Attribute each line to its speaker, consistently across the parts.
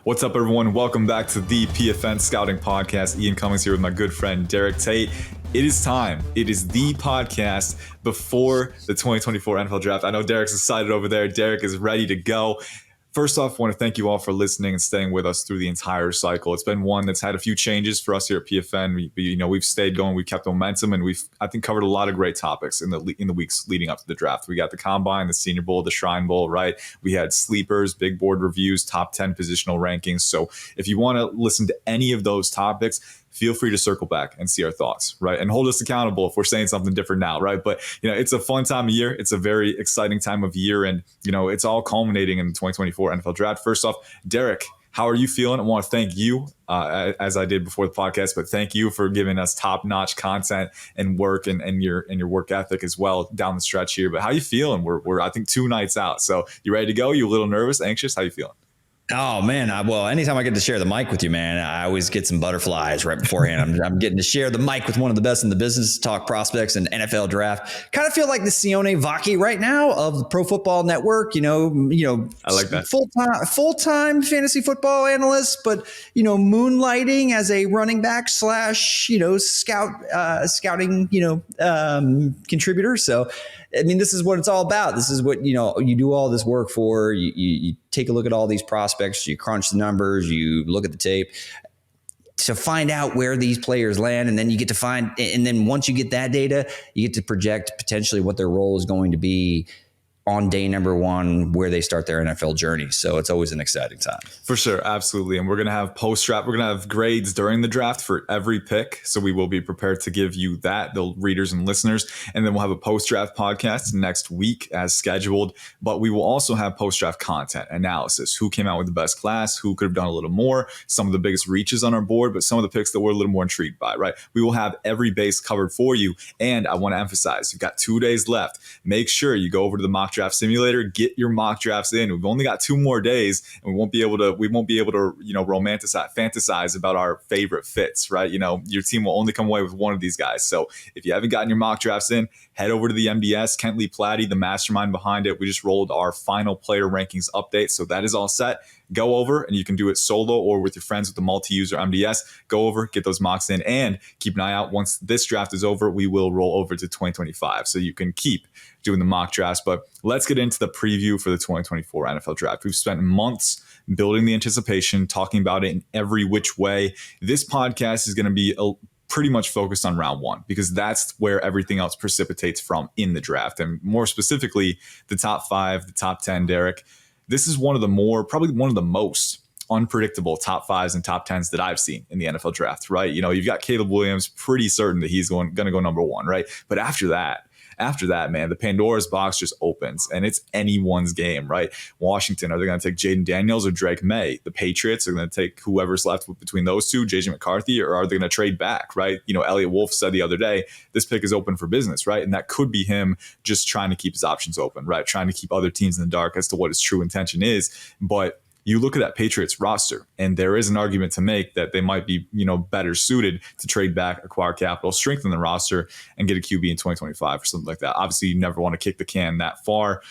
Speaker 1: What's up, everyone? Welcome back to the PFN Scouting Podcast. Ian Cummings here with my good friend Derek Tate. It is time. It is the podcast before the 2024 NFL Draft. I know Derek's excited over there. Derek is ready to go. First off, I want to thank you all for listening and staying with us through the entire cycle. It's been one that's had a few changes for us here at PFN. We've stayed going, we've kept momentum, and we've, I think, covered a lot of great topics in the weeks leading up to the draft. We got the Combine, the Senior Bowl, the Shrine Bowl, right? We had sleepers, big board reviews, top 10 positional rankings. So if you want to listen to any of those topics, feel free to circle back and see our thoughts, right? And hold us accountable if we're saying something different now, right? But, it's a fun time of year. It's a very exciting time of year. And, it's all culminating in the 2024 NFL Draft. First off, Derek, how are you feeling? I want to thank you, as I did before the podcast, but thank you for giving us top-notch content and work and your work ethic as well down the stretch here. But how you feeling? We're I think 2 nights out. So you ready to go? You a little nervous, anxious? How you feeling?
Speaker 2: Oh, man. Well, anytime I get to share the mic with you, man, I always get some butterflies right beforehand. I'm getting to share the mic with one of the best in the business, talk prospects and NFL draft. Kind of feel like the Sione Vaki right now of the Pro Football Network, I like that. Full-time fantasy football analyst, but, moonlighting as a running back / scouting, contributor. So, I mean, this is what it's all about. This is what, you do all this work for. You take a look at all these prospects, you crunch the numbers, you look at the tape to find out where these players land. And then you get to find, and then once you get that data, you get to project potentially what their role is going to be on day number 1, where they start their NFL journey. So it's always an exciting time.
Speaker 1: For sure. Absolutely. And we're going to have post-draft. We're going to have grades during the draft for every pick. So we will be prepared to give you that, the readers and listeners. And then we'll have a post-draft podcast next week as scheduled. But we will also have post-draft content analysis. Who came out with the best class? Who could have done a little more? Some of the biggest reaches on our board, but some of the picks that we're a little more intrigued by, right? We will have every base covered for you. And I want to emphasize, you've got 2 days left. Make sure you go over to the mock draft simulator, get your mock drafts in. We've only got 2 more days, and we won't be able to fantasize about our favorite fits, right? Your team will only come away with one of these guys. So if you haven't gotten your mock drafts in, head over to the MDS. Kent Lee Platty, the mastermind behind it. We just rolled our final player rankings update. So that is all set. Go over, and you can do it solo or with your friends with the multi-user MDS. Go over, get those mocks in, and keep an eye out. Once this draft is over, we will roll over to 2025. So you can keep doing the mock drafts. But let's get into the preview for the 2024 NFL Draft. We've spent months building the anticipation, talking about it in every which way. This podcast is going to be pretty much focused on round 1 because that's where everything else precipitates from in the draft. And more specifically, the top 5, the top 10, Derek. This is probably one of the most unpredictable top 5s and top 10s that I've seen in the NFL Draft, right? You've got Caleb Williams, pretty certain that he's going to go number 1, right? But after that, man, the Pandora's box just opens and it's anyone's game, right? Washington, are they going to take Jaden Daniels or Drake Maye? The Patriots are going to take whoever's left between those two, JJ McCarthy, or are they going to trade back, right? Elliot Wolf said the other day, this pick is open for business, right? And that could be him just trying to keep his options open, right? Trying to keep other teams in the dark as to what his true intention is. But you look at that Patriots roster, and there is an argument to make that they might be, better suited to trade back, acquire capital, strengthen the roster, and get a QB in 2025 or something like that. Obviously, you never want to kick the can that far,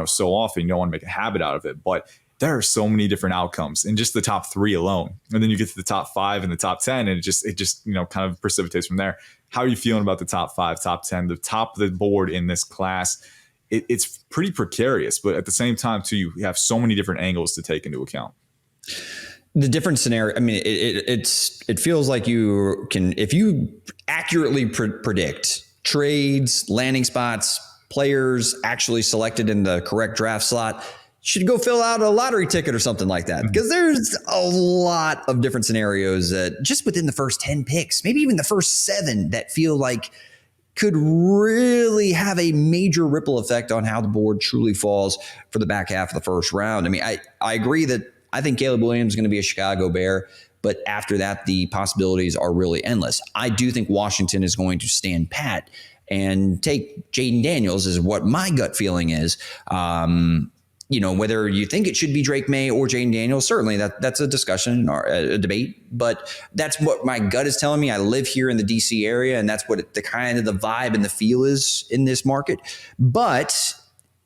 Speaker 1: so often. You don't want to make a habit out of it. But there are so many different outcomes in just the top 3 alone. And then you get to the top 5 and the top 10, and it just kind of precipitates from there. How are you feeling about the top 5, top 10, the top of the board in this class? It's pretty precarious, but at the same time, too, you have so many different angles to take into account.
Speaker 2: The different scenario, I mean, it feels like you can, if you accurately predict trades, landing spots, players actually selected in the correct draft slot, you should go fill out a lottery ticket or something like that. Because there's a lot of different scenarios that just within the first 10 picks, maybe even the first 7, that feel like could really have a major ripple effect on how the board truly falls for the back half of the first round. I mean, I agree that I think Caleb Williams is going to be a Chicago Bear, but after that, the possibilities are really endless. I do think Washington is going to stand pat and take Jaden Daniels, is what my gut feeling is. Whether you think it should be Drake Maye or Jaden Daniels, certainly that's a discussion or a debate, but that's what my gut is telling me. I live here in the DC area, and that's what the kind of the vibe and the feel is in this market. But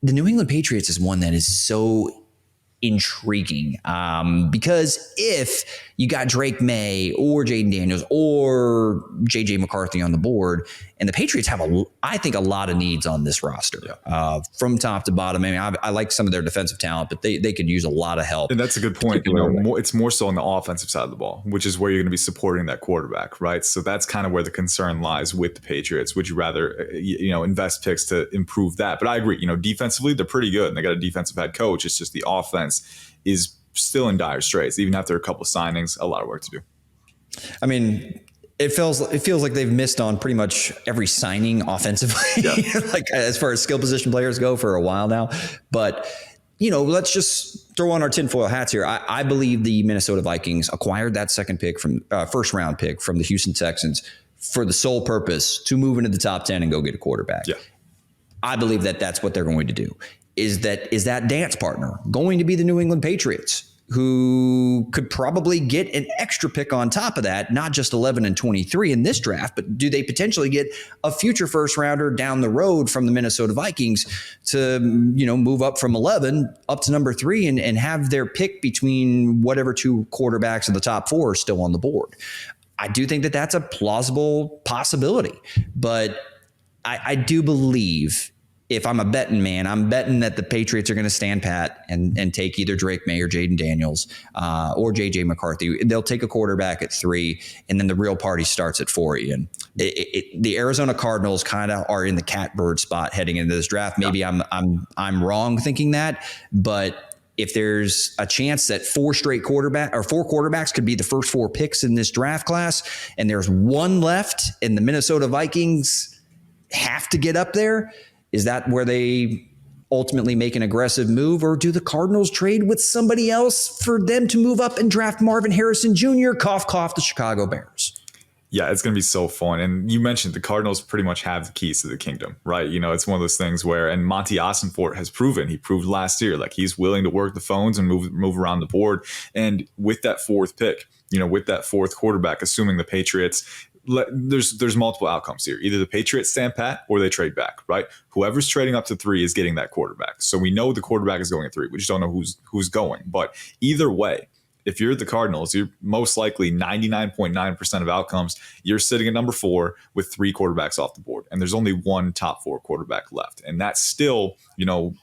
Speaker 2: the New England Patriots is one that is so intriguing because if you got Drake Maye or Jaden Daniels or JJ McCarthy on the board, and the Patriots have I think a lot of needs on this roster from top to bottom. I mean, I like some of their defensive talent, but they could use a lot of help.
Speaker 1: And that's a good point. It's more so on the offensive side of the ball, which is where you're going to be supporting that quarterback, right? So that's kind of where the concern lies with the Patriots. Would you rather, invest picks to improve that? But I agree, defensively, they're pretty good and they got a defensive head coach. It's just the offense is still in dire straits. Even after a couple of signings, a lot of work to do. I
Speaker 2: mean, it feels like they've missed on pretty much every signing offensively, like as far as skill position players go for a while now. But, let's just throw on our tinfoil hats here. I believe the Minnesota Vikings acquired that second pick from first round pick from the Houston Texans for the sole purpose to move into the top 10 and go get a quarterback. Yeah. I believe that that's what they're going to do. Is that dance partner going to be the New England Patriots, who could probably get an extra pick on top of that, not just 11 and 23 in this draft, but do they potentially get a future first rounder down the road from the Minnesota Vikings to, move up from 11 up to number 3 and have their pick between whatever two quarterbacks in the top 4 are still on the board? I do think that that's a plausible possibility, but I do believe, if I'm a betting man, I'm betting that the Patriots are going to stand pat and take either Drake Maye or Jaden Daniels or JJ McCarthy. They'll take a quarterback at 3, and then the real party starts at 4. Ian, the Arizona Cardinals kind of are in the catbird spot heading into this draft. Maybe I'm wrong thinking that, but if there's a chance that 4 quarterbacks could be the first 4 picks in this draft class, and there's one left, and the Minnesota Vikings have to get up there. Is that where they ultimately make an aggressive move, or do the Cardinals trade with somebody else for them to move up and draft Marvin Harrison Jr.? Cough, cough, the Chicago Bears.
Speaker 1: Yeah, it's going to be so fun. And you mentioned the Cardinals pretty much have the keys to the kingdom, right? It's one of those things where, and Monty Ossenfort has proven, he proved last year, like he's willing to work the phones and move around the board. And with that 4th pick, with that 4th quarterback, assuming the Patriots, there's multiple outcomes here. Either the Patriots stand pat or they trade back, right? Whoever's trading up to 3 is getting that quarterback. So we know the quarterback is going at 3. We just don't know who's going. But either way, if you're the Cardinals, you're most likely 99.9% of outcomes, you're sitting at number 4 with 3 quarterbacks off the board. And there's only one top 4 quarterback left. And that still,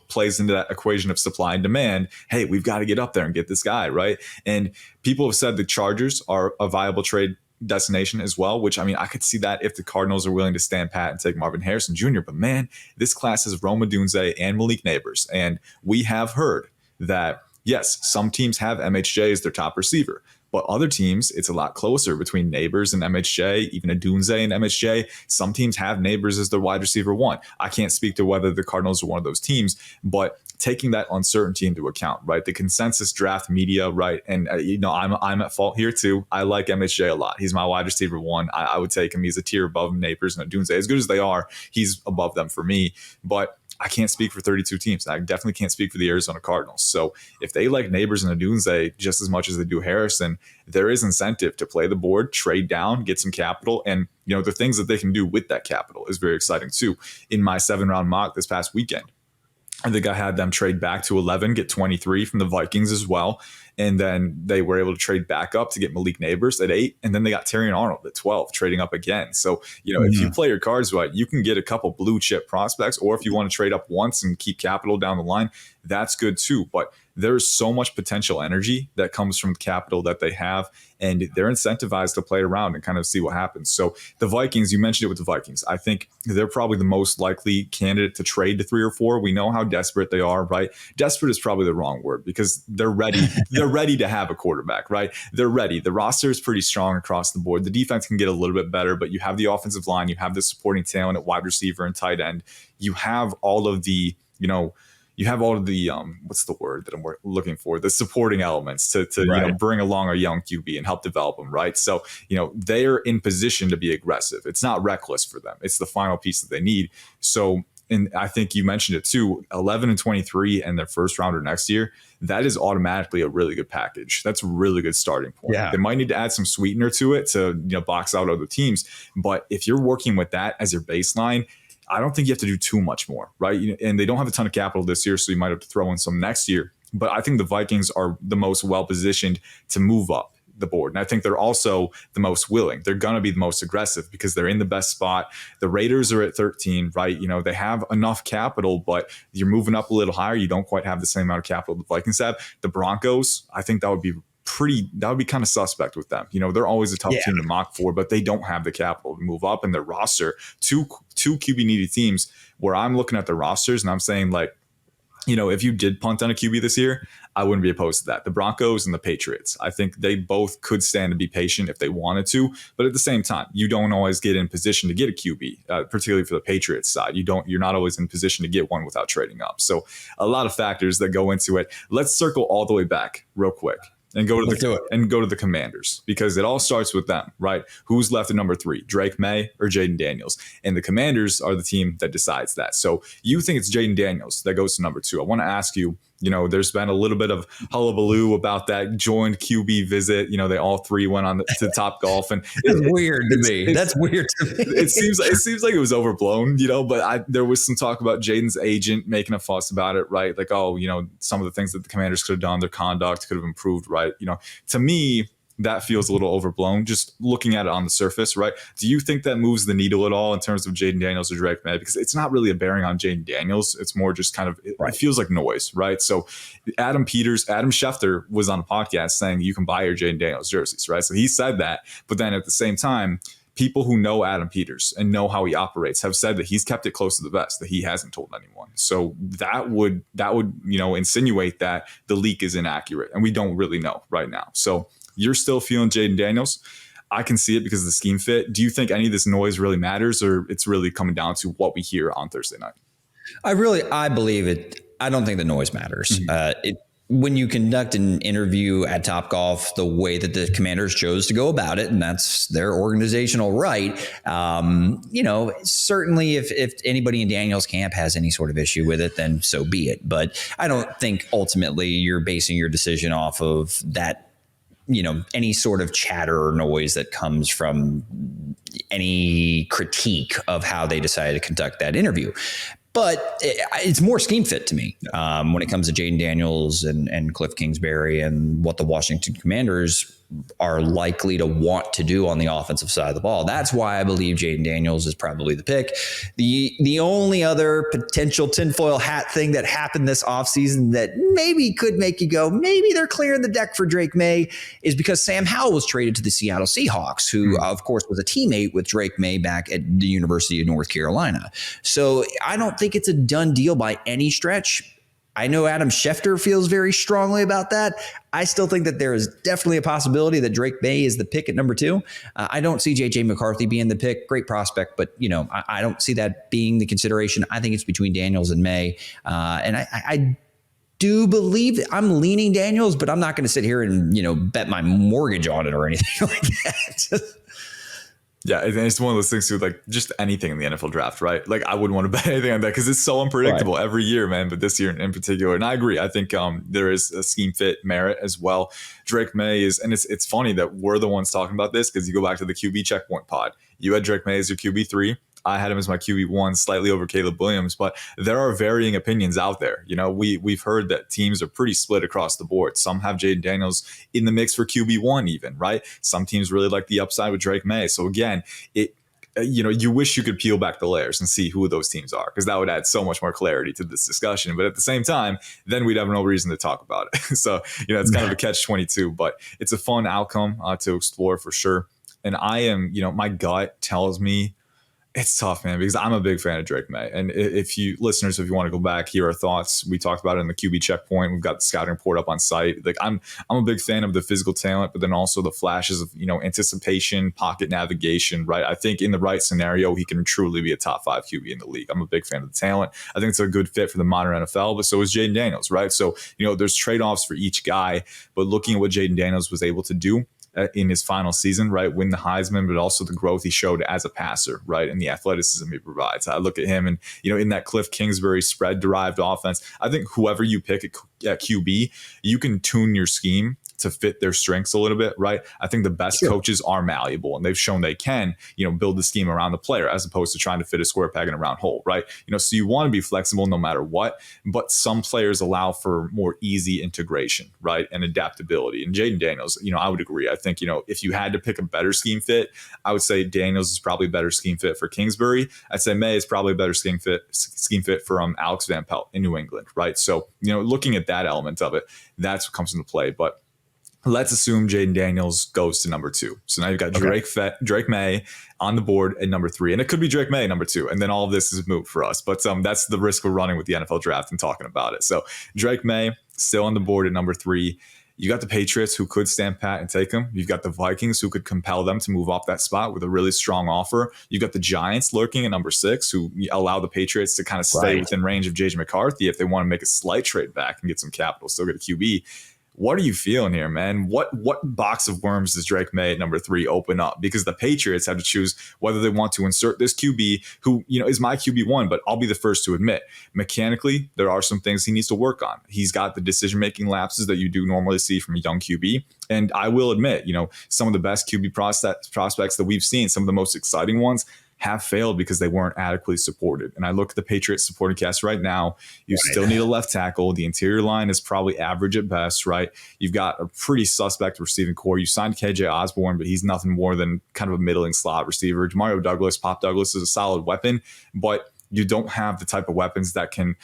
Speaker 1: plays into that equation of supply and demand. Hey, we've got to get up there and get this guy, right? And people have said the Chargers are a viable trade destination as well, which, I could see that if the Cardinals are willing to stand pat and take Marvin Harrison Jr. But man, this class has Rome Odunze and Malik Neighbors. And we have heard that, yes, some teams have MHJ as their top receiver, but other teams, it's a lot closer between Neighbors and MHJ, even Odunze and MHJ. Some teams have Neighbors as their wide receiver 1. I can't speak to whether the Cardinals are one of those teams, but taking that uncertainty into account, right? The consensus draft media, right? And, I'm at fault here too. I like MHJ a lot. He's my wide receiver 1. I would take him. He's a tier above Neighbors and Odunze. As good as they are, he's above them for me. But I can't speak for 32 teams. I definitely can't speak for the Arizona Cardinals. So if they like Neighbors and Odunze just as much as they do Harrison, there is incentive to play the board, trade down, get some capital. And, the things that they can do with that capital is very exciting too. In my 7-round mock this past weekend, I think I had them trade back to 11, get 23 from the Vikings as well. And then they were able to trade back up to get Malik Neighbors at 8. And then they got Terrion Arnold at 12, trading up again. So, if you play your cards right, you can get a couple blue chip prospects. Or if you want to trade up once and keep capital down the line, that's good too. But there's so much potential energy that comes from the capital that they have, and they're incentivized to play around and kind of see what happens. So the Vikings, you mentioned it with the Vikings. I think they're probably the most likely candidate to trade to 3 or 4. We know how desperate they are, right? Desperate is probably the wrong word because they're ready. They're ready to have a quarterback, right? They're ready. The roster is pretty strong across the board. The defense can get a little bit better, but you have the offensive line, you have the supporting talent at wide receiver and tight end. You have all of the, what's the word that I'm looking for? The supporting elements to right. Bring along a young QB and help develop them, right? So, they're in position to be aggressive. It's not reckless for them. It's the final piece that they need. So, and I think you mentioned it too, 11 and 23 and their first rounder next year, that is automatically a really good package. That's a really good starting point. Yeah. They might need to add some sweetener to it to box out other teams. But if you're working with that as your baseline, I don't think you have to do too much more, right? And they don't have a ton of capital this year, so you might have to throw in some next year. but I think the Vikings are the most well-positioned to move up the board. And I think they're also the most willing. They're going to be the most aggressive because they're in the best spot. The Raiders are at 13, right? They have enough capital, but you're moving up a little higher. You don't quite have the same amount of capital the Vikings have. The Broncos, I think that would be kind of suspect with them. They're always a tough team to mock for, but they don't have the capital to move up in their roster. Two QB needy teams where I'm looking at the rosters and I'm saying, like, if you did punt on a QB this year, I wouldn't be opposed to that. The Broncos and the Patriots, I think they both could stand to be patient if they wanted to. But at the same time, you don't always get in position to get a QB, particularly for the Patriots side. You're not always in position to get one without trading up. So a lot of factors that go into it. Let's circle all the way back real quick and go to the Commanders, because it all starts with them, right? Who's left at number 3, Drake Maye or Jaden Daniels? And the Commanders are the team that decides that. So you think it's Jaden Daniels that goes to number 2. I want to ask you, there's been a little bit of hullabaloo about that joined QB visit. They all 3 went on to Top Golf, and
Speaker 2: That's weird to me.
Speaker 1: It seems like it was overblown, but there was some talk about Jaden's agent making a fuss about it, right? Like, some of the things that the Commanders could have done, their conduct could have improved, right? To me, that feels a little overblown just looking at it on the surface, right? Do you think that moves the needle at all in terms of Jaden Daniels or Drake Maye? Because it's not really a bearing on Jaden Daniels. It's more just kind of, it feels like noise, right? So Adam Schefter was on a podcast saying you can buy your Jaden Daniels jerseys, right? So he said that, but then at the same time, people who know Adam Peters and know how he operates have said that he's kept it close to the vest, that he hasn't told anyone. So that would insinuate that the leak is inaccurate, and we don't really know right now. So you're still feeling Jaden Daniels. I can see it because of the scheme fit. Do you think any of this noise really matters, or it's really coming down to what we hear on Thursday night?
Speaker 2: I believe it. I don't think the noise matters. When you conduct an interview at Topgolf the way that the Commanders chose to go about it, and that's their organizational right, certainly if anybody in Daniel's camp has any sort of issue with it, then so be it. But I don't think ultimately you're basing your decision off of that, any sort of chatter or noise that comes from any critique of how they decided to conduct that interview. But it's more scheme fit to me when it comes to Jaden Daniels and Cliff Kingsbury and what the Washington Commanders are likely to want to do on the offensive side of the ball. That's why I believe Jaden Daniels is probably the pick. The only other potential tinfoil hat thing that happened this offseason that maybe could make you go, maybe they're clearing the deck for Drake Maye, is because Sam Howell was traded to the Seattle Seahawks, who of course was a teammate with Drake Maye back at the University of North Carolina. So I don't think it's a done deal by any stretch. I know Adam Schefter feels very strongly about that. I still think that there is definitely a possibility that Drake Maye is the pick at number 2. I don't see J.J. McCarthy being the pick. Great prospect, but I don't see that being the consideration. I think it's between Daniels and Maye, and I do believe I'm leaning Daniels, but I'm not going to sit here and bet my mortgage on it or anything like that.
Speaker 1: Yeah, and it's one of those things too, like just anything in the NFL draft, right? Like I wouldn't want to bet anything on that because it's so unpredictable every year, man. But this year in particular, and I agree. I think there is a scheme fit merit as well. Drake Maye is, and it's funny that we're the ones talking about this because you go back to the QB checkpoint pod. You had Drake Maye as your QB3. I had him as my QB1, slightly over Caleb Williams, but there are varying opinions out there. We've heard that teams are pretty split across the board. Some have Jaden Daniels in the mix for QB1 even, right? Some teams really like the upside with Drake Maye. So again, you wish you could peel back the layers and see who those teams are, because that would add so much more clarity to this discussion. But at the same time, then we'd have no reason to talk about it. So, it's kind of a catch-22, but it's a fun outcome to explore for sure. And I am, my gut tells me it's tough, man, because I'm a big fan of Drake Maye. And if you listeners, if you want to go back, here are thoughts. We talked about it in the QB checkpoint. We've got the scouting report up on site. Like I'm a big fan of the physical talent, but then also the flashes of, anticipation, pocket navigation, right? I think in the right scenario, he can truly be a top 5 QB in the league. I'm a big fan of the talent. I think it's a good fit for the modern NFL, but so is Jaden Daniels, right? So, there's trade-offs for each guy, but looking at what Jaden Daniels was able to do in his final season, right? Win the Heisman, but also the growth he showed as a passer, right? And the athleticism he provides. I look at him and, in that Cliff Kingsbury spread derived offense, I think whoever you pick at QB, you can tune your scheme to fit their strengths a little bit, right? I think the best coaches are malleable, and they've shown they can, build the scheme around the player as opposed to trying to fit a square peg in a round hole, right? So you want to be flexible no matter what, but some players allow for more easy integration, right? And adaptability. And Jaden Daniels, I would agree. I think, if you had to pick a better scheme fit, I would say Daniels is probably a better scheme fit for Kingsbury. I'd say Maye is probably a better scheme fit for Alex Van Pelt in New England, right? So, looking at that element of it, that's what comes into play. But let's assume Jaden Daniels goes to number 2. So now you've got Drake Maye on the board at number 3. And it could be Drake Maye number 2. And then all of this is moot for us. But that's the risk we're running with the NFL draft and talking about it. So Drake Maye still on the board at number 3. You got the Patriots who could stand pat and take him. You've got the Vikings who could compel them to move off that spot with a really strong offer. You've got the Giants lurking at number 6 who allow the Patriots to kind of stay within range of J.J. McCarthy if they want to make a slight trade back and get some capital, still get a QB. What are you feeling here, man? What box of worms does Drake Maye at number 3 open up? Because the Patriots have to choose whether they want to insert this QB who, is my QB1, but I'll be the first to admit, mechanically, there are some things he needs to work on. He's got the decision-making lapses that you do normally see from a young QB. And I will admit, some of the best QB prospects that we've seen, some of the most exciting ones, have failed because they weren't adequately supported. And I look at the Patriots supporting cast right now. You still need a left tackle. The interior line is probably average at best, right? You've got a pretty suspect receiving core. You signed KJ Osborne, but he's nothing more than kind of a middling slot receiver. Demario Douglas, Pop Douglas is a solid weapon, but you don't have the type of weapons that can,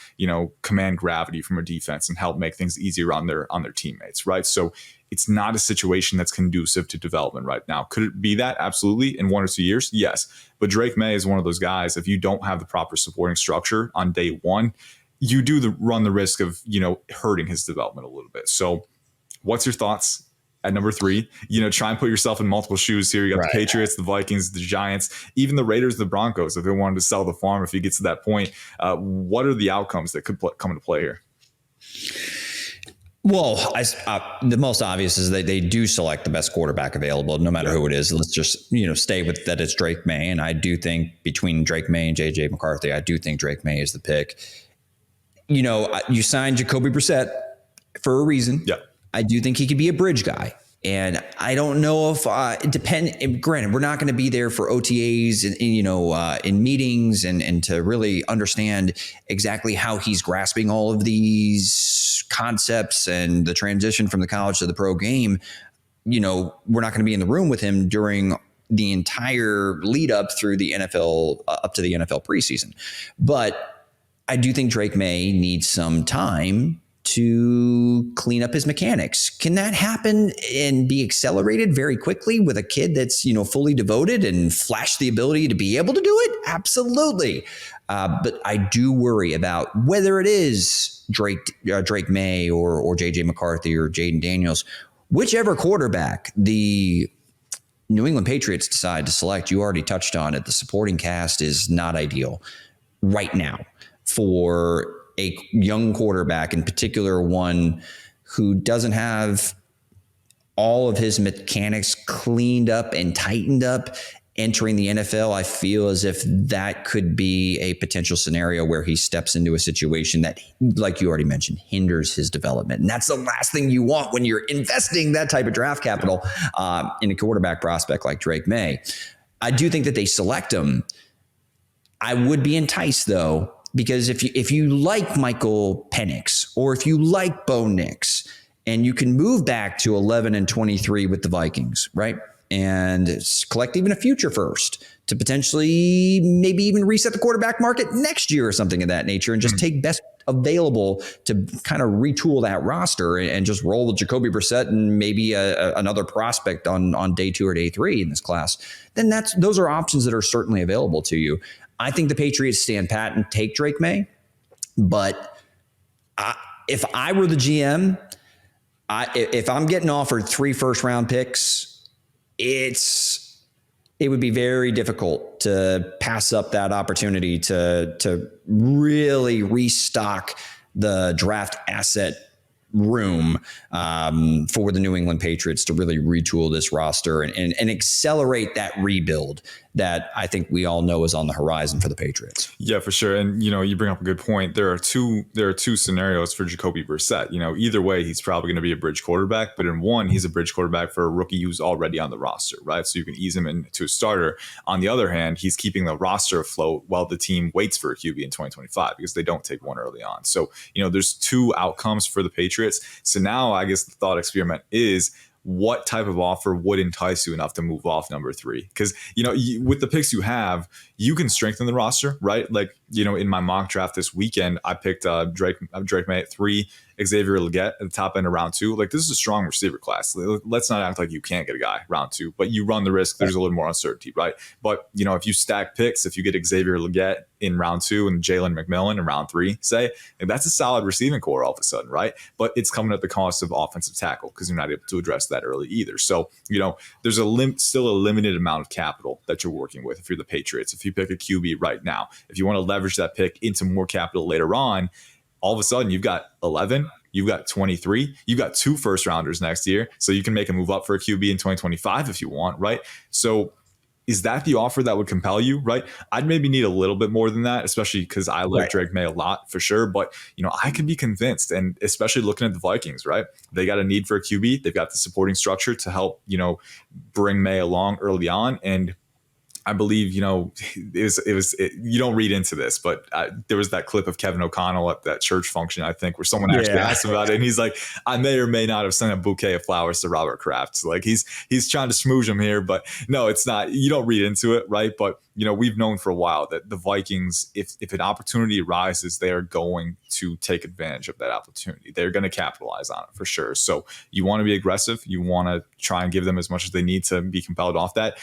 Speaker 1: command gravity from a defense and help make things easier on their teammates, right? So it's not a situation that's conducive to development right now. Could it be that? Absolutely. In 1 or 2 years? Yes. But Drake Maye is one of those guys, if you don't have the proper supporting structure on day one, you do run the risk of, hurting his development a little bit. So what's your thoughts at number 3? Try and put yourself in multiple shoes here. You got the Patriots, the Vikings, the Giants, even the Raiders, the Broncos. If they wanted to sell the farm, if he gets to that point, what are the outcomes that could come into play here?
Speaker 2: Well, the most obvious is that they do select the best quarterback available, no matter who it is. Let's just, stay with that it's Drake Maye. And I do think between Drake Maye and J.J. McCarthy, I do think Drake Maye is the pick. You signed Jacoby Brissett for a reason. Yeah. I do think he could be a bridge guy. And I don't know if granted, we're not going to be there for OTAs and in meetings and to really understand exactly how he's grasping all of these concepts and the transition from the college to the pro game. We're not going to be in the room with him during the entire lead up through the NFL, up to the NFL preseason. But I do think Drake Maye needs some time to clean up his mechanics. Can that happen and be accelerated very quickly with a kid that's, fully devoted and flash the ability to be able to do it? Absolutely. But I do worry about whether it is Drake Maye or J.J. McCarthy or Jaden Daniels, whichever quarterback the New England Patriots decide to select. You already touched on it. The supporting cast is not ideal right now for a young quarterback, in particular one who doesn't have all of his mechanics cleaned up and tightened up entering the NFL. I feel as if that could be a potential scenario where he steps into a situation that, like you already mentioned, hinders his development. And that's the last thing you want when you're investing that type of draft capital in a quarterback prospect like Drake Maye. I do think that they select him. I would be enticed, though, because if you like Michael Penix or if you like Bo Nix and you can move back to 11 and 23 with the Vikings, right? And collect even a future first to potentially maybe even reset the quarterback market next year or something of that nature and just take best available to kind of retool that roster and just roll with Jacoby Brissett and maybe another prospect on day 2 or day 3 in this class, then those are options that are certainly available to you. I think the Patriots stand pat and take Drake Maye, but if I were the GM, if I'm getting offered 3 first-round picks, it would be very difficult to pass up that opportunity to really restock the draft asset room for the New England Patriots to really retool this roster and accelerate that rebuild that I think we all know is on the horizon for the Patriots.
Speaker 1: Yeah, for sure. And, you bring up a good point. There are two scenarios for Jacoby Brissett. Either way, he's probably going to be a bridge quarterback, but in one, he's a bridge quarterback for a rookie who's already on the roster, right? So you can ease him into a starter. On the other hand, he's keeping the roster afloat while the team waits for a QB in 2025 because they don't take one early on. So, there's two outcomes for the Patriots. So now I guess the thought experiment is, what type of offer would entice you enough to move off number 3? Because, with the picks you have, you can strengthen the roster, right? Like, in my mock draft this weekend, I picked Drake Maye at 3, Xavier Legette at the top end of round 2. Like, this is a strong receiver class. Let's not act like you can't get a guy round 2, but you run the risk. There's a little more uncertainty, right? But, if you stack picks, if you get Xavier Legette in round 2 and Jalen McMillan in round 3, say, that's a solid receiving core all of a sudden, right? But it's coming at the cost of offensive tackle because you're not able to address that early either. So, there's still a limited amount of capital that you're working with if you're the Patriots. If you pick a QB right now, if you want to leverage that pick into more capital later on, all of a sudden you've got 11, you've got 23, you've got 2 first rounders next year. So you can make a move up for a QB in 2025 if you want, right? So is that the offer that would compel you, right? I'd maybe need a little bit more than that, especially because I like Drake Maye a lot for sure. But, I could be convinced, and especially looking at the Vikings, right? They got a need for a QB. They've got the supporting structure to help, bring Maye along early on. And I believe, you don't read into this, but there was that clip of Kevin O'Connell at that church function, I think, where someone actually asked about it. And he's like, I may or may not have sent a bouquet of flowers to Robert Kraft. So like he's trying to smooge him here, but no, it's not. You don't read into it, right? But, we've known for a while that the Vikings, if an opportunity arises, they are going to take advantage of that opportunity. They're going to capitalize on it for sure. So you want to be aggressive. You want to try and give them as much as they need to be compelled off that.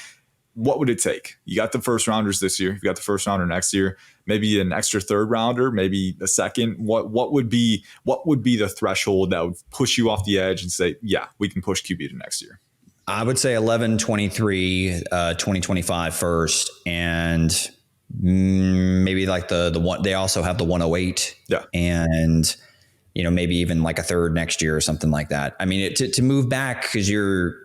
Speaker 1: What would it take? You got the first rounders this year. You got the first rounder next year. Maybe an extra third rounder, maybe a second. What would be the threshold that would push you off the edge and say, yeah, we can push QB to next year?
Speaker 2: I would say 11, 23, 2025 first, and maybe like the one. They also have the 108.
Speaker 1: Yeah,
Speaker 2: and maybe even like a third next year or something like that. I mean, to move back because you're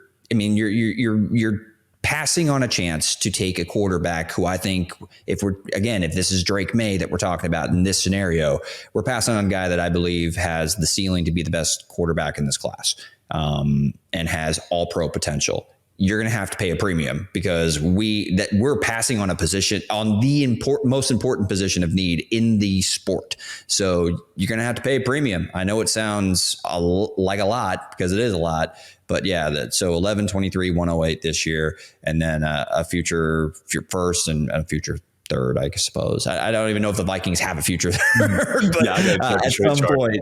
Speaker 2: passing on a chance to take a quarterback who I think if this is Drake Maye that we're talking about in this scenario, we're passing on a guy that I believe has the ceiling to be the best quarterback in this class, and has all pro potential. You're going to have to pay a premium because we're passing on a position on the most important position of need in the sport. So you're going to have to pay a premium. I know it sounds like a lot because it is a lot, but yeah, so 11, 23, 108 this year, and then a future first and a future third, I suppose. I don't even know if the Vikings have a future third, but at some point.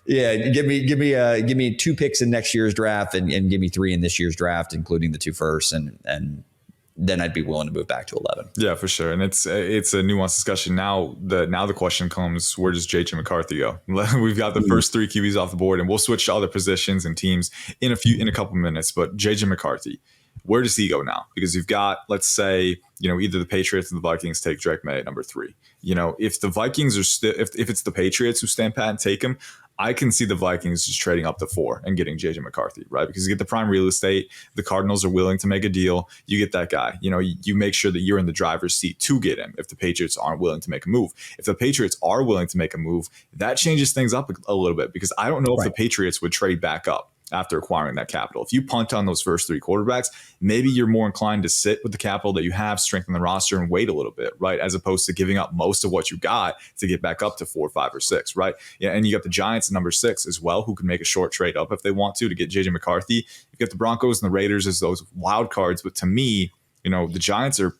Speaker 2: Yeah, give me 2 picks in next year's draft and give me 3 in this year's draft, including the 2 firsts, and then I'd be willing to move back to 11.
Speaker 1: Yeah, for sure. And it's a nuanced discussion. Now the question comes, where does JJ McCarthy go? We've got the first 3 QBs off the board, and we'll switch to other positions and teams in a couple minutes. But JJ McCarthy, where does he go now? Because you've got, let's say, either the Patriots or the Vikings take Drake Maye at number 3. If the Vikings are still, if it's the Patriots who stand pat and take him, I can see the Vikings just trading up to 4 and getting JJ McCarthy, right? Because you get the prime real estate. The Cardinals are willing to make a deal. You get that guy. You make sure that you're in the driver's seat to get him if the Patriots aren't willing to make a move. If the Patriots are willing to make a move, that changes things up a little bit because I don't know if the Patriots would trade back up after acquiring that capital. If you punt on those first 3 quarterbacks, maybe you're more inclined to sit with the capital that you have, strengthen the roster, and wait a little bit, right? As opposed to giving up most of what you got to get back up to 4, 5, or 6, right? Yeah, and you got the Giants at number 6 as well, who can make a short trade up if they want to get JJ McCarthy. You got the Broncos and the Raiders as those wild cards, but to me, the Giants are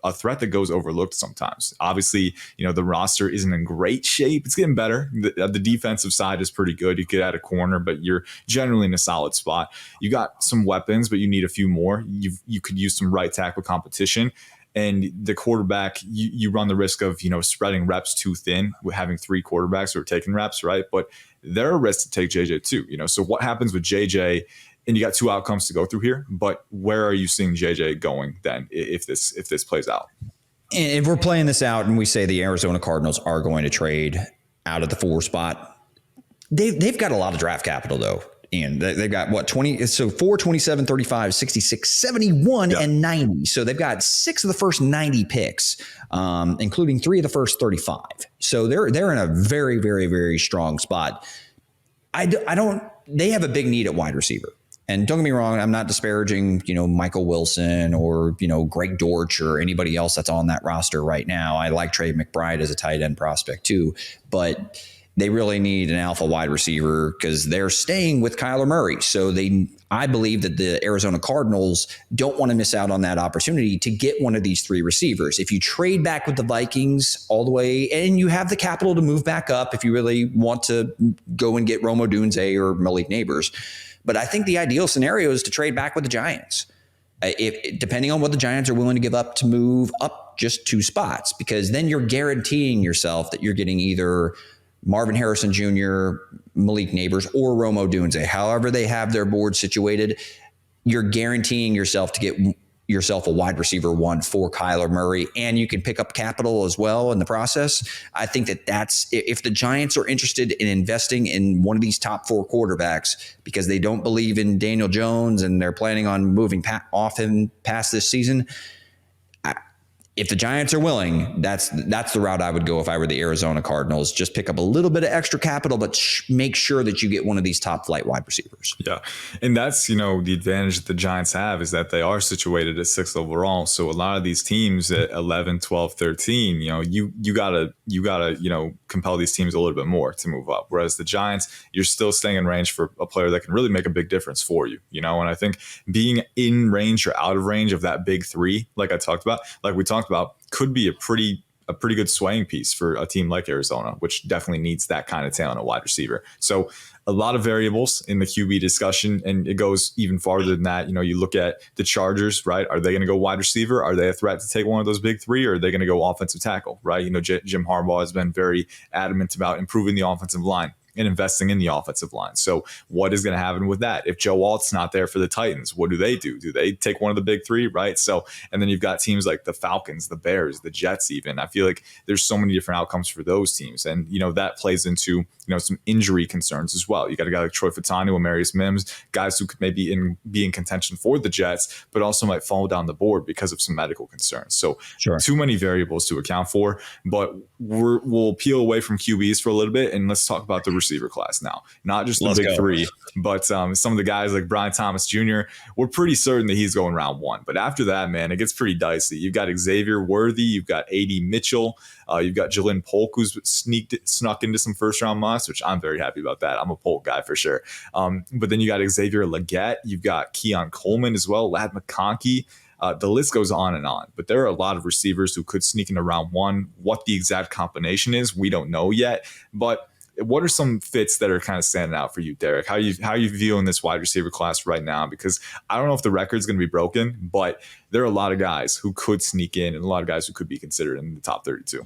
Speaker 1: a threat that goes overlooked sometimes. Obviously, the roster isn't in great shape. It's getting better. The defensive side is pretty good. You get at a corner, but you're generally in a solid spot. You got some weapons, but you need a few more. You could use some right tackle competition. And the quarterback, you run the risk of, spreading reps too thin with having 3 quarterbacks who are taking reps, right? But there are risks to take JJ too. So what happens with JJ? And you got 2 outcomes to go through here, but where are you seeing JJ going then if this plays out?
Speaker 2: And if we're playing this out and we say the Arizona Cardinals are going to trade out of the 4 spot, they've got a lot of draft capital though Ian, they've got what, 20? So 4, 27, 35, 66, 71, and 90. So they've got 6 of the first 90 picks, including 3 of the first 35. So they're in a very, very, very strong spot. They have a big need at wide receiver. And don't get me wrong, I'm not disparaging, Michael Wilson or, Greg Dortch or anybody else that's on that roster right now. I like Trey McBride as a tight end prospect too, but they really need an alpha wide receiver because they're staying with Kyler Murray. So I believe that the Arizona Cardinals don't want to miss out on that opportunity to get one of these 3 receivers. If you trade back with the Vikings all the way, and you have the capital to move back up if you really want to go and get Rome Odunze or Malik Neighbors. But I think the ideal scenario is to trade back with the Giants, depending on what the Giants are willing to give up to move up just 2 spots, because then you're guaranteeing yourself that you're getting either Marvin Harrison Jr., Malik Neighbors, or Rome Odunze. However they have their board situated, you're guaranteeing yourself to get yourself a wide receiver 1 for Kyler Murray, and you can pick up capital as well in the process. I think that's if the Giants are interested in investing in one of these top 4 quarterbacks because they don't believe in Daniel Jones and they're planning on moving off him past this season. If the Giants are willing, that's the route I would go if I were the Arizona Cardinals. Just pick up a little bit of extra capital, but make sure that you get one of these top flight wide receivers.
Speaker 1: Yeah. And that's, the advantage that the Giants have is that they are situated at 6th overall. So a lot of these teams at 11, 12, 13, you gotta, compel these teams a little bit more to move up. Whereas the Giants, you're still staying in range for a player that can really make a big difference for you, and I think being in range or out of range of that big 3, like we talked about, could be a pretty good swaying piece for a team like Arizona, which definitely needs that kind of talent at wide receiver. So a lot of variables in the QB discussion, and it goes even farther than that. You look at the Chargers, right? Are they going to go wide receiver? Are they a threat to take one of those big 3, or are they going to go offensive tackle, right? Jim Harbaugh has been very adamant about improving the offensive line and investing in the offensive line. So what is going to happen with that? If Joe Alt's not there for the Titans, what do? Do they take one of the big 3, right? So, and then you've got teams like the Falcons, the Bears, the Jets even. I feel like there's so many different outcomes for those teams. And, that plays into, some injury concerns as well. You got a guy like Troy Fautanu, Amarius Mims, guys who could maybe be in contention for the Jets, but also might fall down the board because of some medical concerns. So Too many variables to account for, but we'll peel away from QBs for a little bit and let's talk about the receiver class now. Not just the big 3, but some of the guys like Brian Thomas Jr., we're pretty certain that he's going round 1. But after that, man, it gets pretty dicey. You've got Xavier Worthy, you've got A.D. Mitchell, you've got Jalen Polk, who's snuck into some first-round mocks, which I'm very happy about that. I'm a Polk guy for sure. But then you got Xavier Legette, you've got Keon Coleman as well, Ladd McConkey. The list goes on and on, but there are a lot of receivers who could sneak into round 1. What the exact combination is, we don't know yet, but what are some fits that are kind of standing out for you, Derek? How are you viewing this wide receiver class right now? Because I don't know if the record's going to be broken, but there are a lot of guys who could sneak in and a lot of guys who could be considered in the top 32.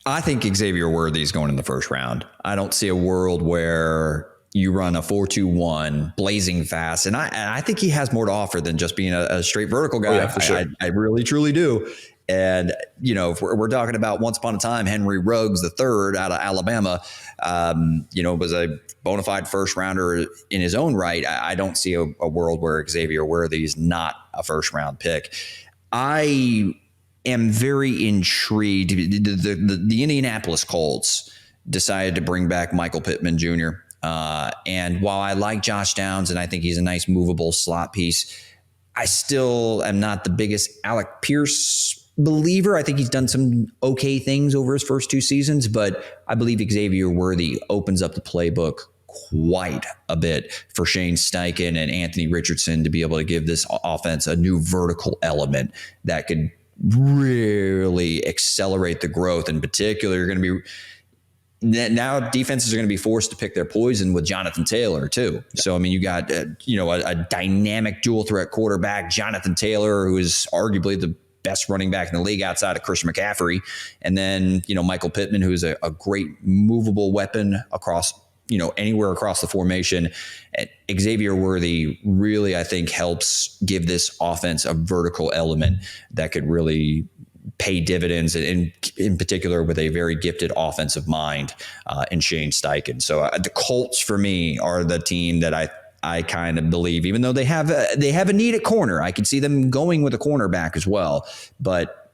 Speaker 2: I think Xavier Worthy is going in the first round. I don't see a world where you run a 4.21 blazing fast. And I think he has more to offer than just being a straight vertical guy.
Speaker 1: Oh, yeah, for sure.
Speaker 2: I really, truly do. And, if we're talking about once upon a time, Henry Ruggs III out of Alabama, was a bona fide first rounder in his own right. I don't see a world where Xavier Worthy is not a first round pick. I am very intrigued. The Indianapolis Colts decided to bring back Michael Pittman Jr. And while I like Josh Downs and I think he's a nice movable slot piece, I still am not the biggest Alec Pierce believer. I think he's done some okay things over his first 2 seasons, but I believe Xavier Worthy opens up the playbook quite a bit for Shane Steichen and Anthony Richardson to be able to give this offense a new vertical element that could really accelerate the growth. In particular, you're going to be now defenses are going to be forced to pick their poison with Jonathan Taylor too. So, I mean, you got, a dynamic dual threat quarterback, Jonathan Taylor, who is arguably the best running back in the league outside of Christian McCaffrey. And then, Michael Pittman, who's a great movable weapon across, anywhere across the formation. Xavier Worthy really, I think, helps give this offense a vertical element that could really pay dividends, and in particular with a very gifted offensive mind in Shane Steichen. So the Colts for me are the team that I I kind of believe, even though they have a need at corner, I could see them going with a cornerback as well. But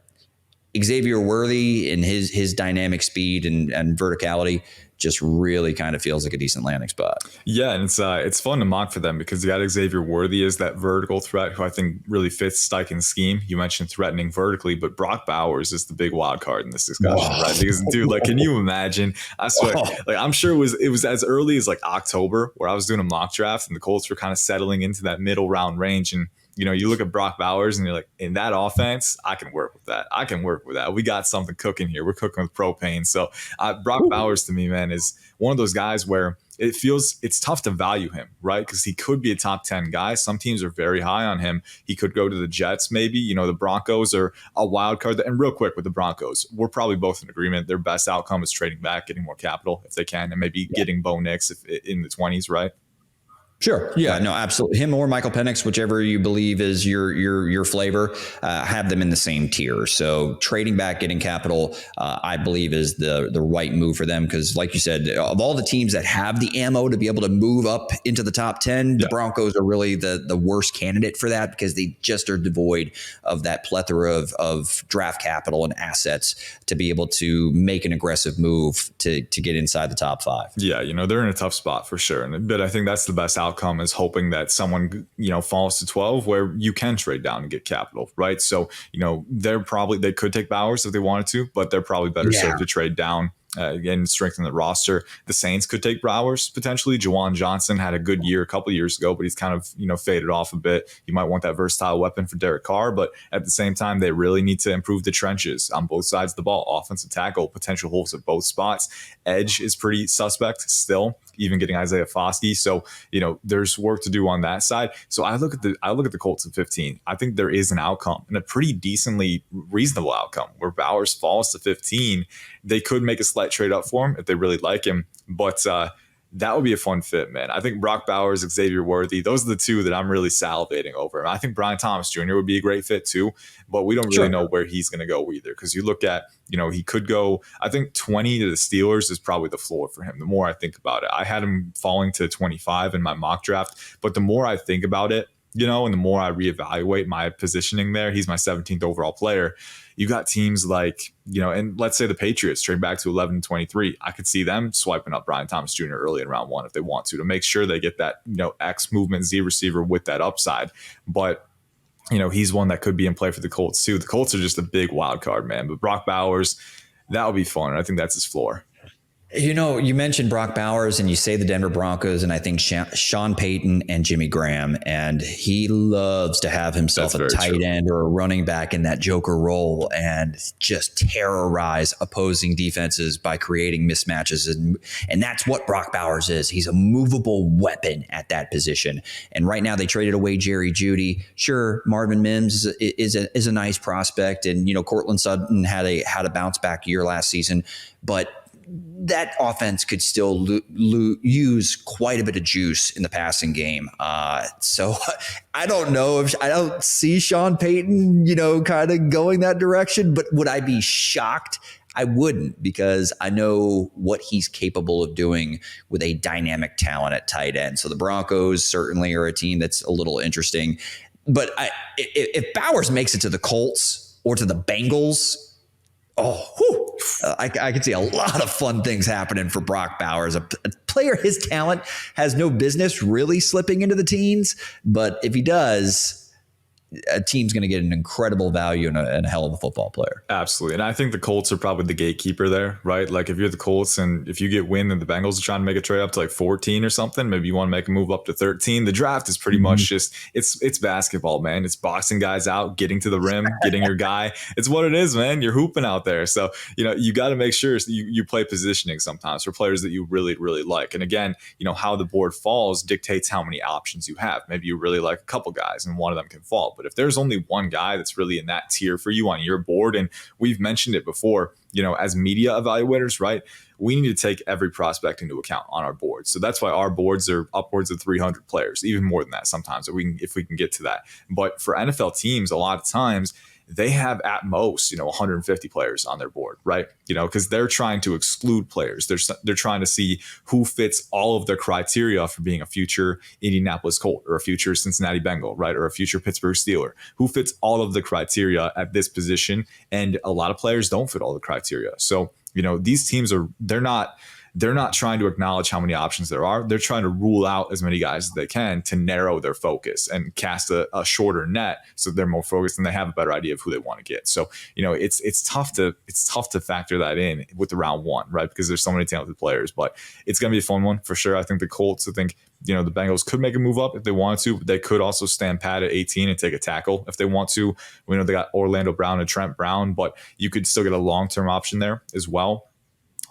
Speaker 2: Xavier Worthy and his dynamic speed and verticality just really kind of feels like a decent landing spot.
Speaker 1: Yeah, and it's fun to mock for them because you got Xavier Worthy as that vertical threat who I think really fits Steichen's scheme. You mentioned threatening vertically, but Brock Bowers is the big wild card in this discussion, right? Because dude, like, can you imagine? I swear, like, I'm sure it was as early as like October where I was doing a mock draft and the Colts were kind of settling into that middle round range. And you look at Brock Bowers and you're like, in that offense, I can work with that. I can work with that. We got something cooking here. We're cooking with propane. So Brock Bowers to me, man, is one of those guys where it feels it's tough to value him, right? Because he could be a top 10 guy. Some teams are very high on him. He could go to the Jets, maybe. The Broncos are a wild card. And real quick with the Broncos, we're probably both in agreement. Their best outcome is trading back, getting more capital if they can, and maybe getting Bo Nix in the 20s, right?
Speaker 2: Sure. Yeah, no, absolutely. Him or Michael Penix, whichever you believe is your flavor, have them in the same tier. So trading back, getting capital, I believe is the right move for them. Because like you said, of all the teams that have the ammo to be able to move up into the top 10, the Broncos are really the worst candidate for that because they just are devoid of that plethora of draft capital and assets to be able to make an aggressive move to get inside the top 5.
Speaker 1: Yeah, they're in a tough spot for sure. But I think that's the best outcome is hoping that someone, falls to 12 where you can trade down and get capital, right? So, they could take Bowers if they wanted to, but they're probably better served to trade down. And strengthen the roster. The Saints could take Bowers potentially. Jawan Johnson had a good year a couple of years ago, but he's kind of faded off a bit. You might want that versatile weapon for Derek Carr, but at the same time, they really need to improve the trenches on both sides of the ball. Offensive tackle, potential holes at both spots. Edge is pretty suspect still, even getting Isaiah Foskey. So there's work to do on that side. So I look at the Colts at 15. I think there is an outcome and a pretty decently reasonable outcome where Bowers falls to 15. They could make a slight trade up for him if they really like him, but that would be a fun fit, man. I think Brock Bowers, Xavier Worthy, those are the two that I'm really salivating over. I think Brian Thomas Jr. would be a great fit too, but we don't really know where he's going to go either. Because you look at, he could go, I think 20 to the Steelers is probably the floor for him. The more I think about it, I had him falling to 25 in my mock draft, but the more I think about it, and the more I reevaluate my positioning there, he's my 17th overall player. You got teams like, and let's say the Patriots trade back to 11 and 23. I could see them swiping up Brian Thomas Jr. early in round 1 if they want to make sure they get that, X movement Z receiver with that upside. But, he's one that could be in play for the Colts too. The Colts are just a big wild card, man. But Brock Bowers, that would be fun. I think that's his floor.
Speaker 2: You mentioned Brock Bowers and you say the Denver Broncos, and I think Sean Payton and Jimmy Graham, and he loves to have himself a tight end or a running back in that joker role and just terrorize opposing defenses by creating mismatches. And that's what Brock Bowers is. He's a movable weapon at that position. And right now they traded away Jerry Jeudy. Sure, Marvin Mims is a nice prospect, and Cortland Sutton had a bounce back year last season, but that offense could still use quite a bit of juice in the passing game. So I don't know if I don't see Sean Payton, kind of going that direction, but would I be shocked? I wouldn't, because I know what he's capable of doing with a dynamic talent at tight end. So the Broncos certainly are a team that's a little interesting, but if Bowers makes it to the Colts or to the Bengals, I could see a lot of fun things happening for Brock Bowers. A player his talent has no business really slipping into the teens, but if he does, a team's going to get an incredible value and a hell of a football player.
Speaker 1: Absolutely. And I think the Colts are probably the gatekeeper there, right? Like if you're the Colts and if you get wind and the Bengals are trying to make a trade up to like 14 or something, maybe you want to make a move up to 13. The draft is pretty much just, it's basketball, man. It's boxing guys out, getting to the rim, getting your guy. It's what it is, man. You're hooping out there. So, you got to make sure you play positioning sometimes for players that you really, really like. And again, how the board falls dictates how many options you have. Maybe you really like a couple guys and one of them can fall. But if there's only one guy that's really in that tier for you on your board, and we've mentioned it before, as media evaluators, right? We need to take every prospect into account on our board. So that's why our boards are upwards of 300 players, even more than that sometimes, if we can get to that. But for NFL teams, a lot of times, they have at most, 150 players on their board, right? Because they're trying to exclude players. They're trying to see who fits all of their criteria for being a future Indianapolis Colt or a future Cincinnati Bengal, right? Or a future Pittsburgh Steeler, who fits all of the criteria at this position. And a lot of players don't fit all the criteria. So, these teams they're not trying to acknowledge how many options there are. They're trying to rule out as many guys as they can to narrow their focus and cast a shorter net so they're more focused and they have a better idea of who they want to get. So, it's tough to factor that in with the round one, right? Because there's so many talented players, but it's going to be a fun one for sure. I think the Colts, the Bengals could make a move up if they wanted to, but they could also stand pat at 18 and take a tackle if they want to. We know they got Orlando Brown and Trent Brown, but you could still get a long-term option there as well.